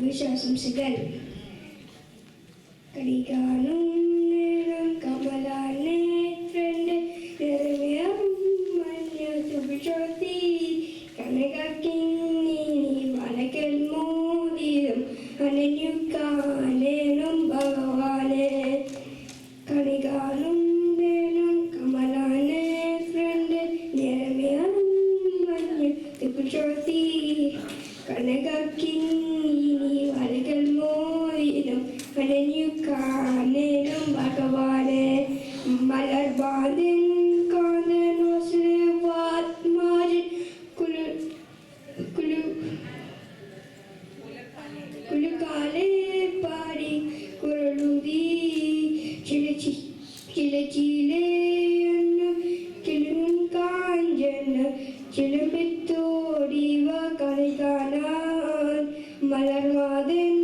വിശാശംസകൾ. കടികാനും കമലാനേത്രന്റെ നിറമേറും മഞ്ഞ തുകചോത്തി കനകിങ്ങിനി വനകൽ മോതിരം അനന്യുക്കാനേനും ഭഗവാനെ. കണികാനും കമലാനേത്രന്റെ നിറമേറും മഞ്ഞ തുകചോത്തി കനകിങ്ങിനി വനകൽ മോതിരം അനന്യുക്കാനേനും ഭഗവാനെ. മലർബാധൻ കാന്തനോസ്വാത്മാജൻ കുലുകാലെ പാടി കുരളുതി ചിലച്ചിലേയെന്നു കിളും കാഞ്ചന ചിലമ്പിത്തോടിവ കളികാനാൻ. മലർവാദൻ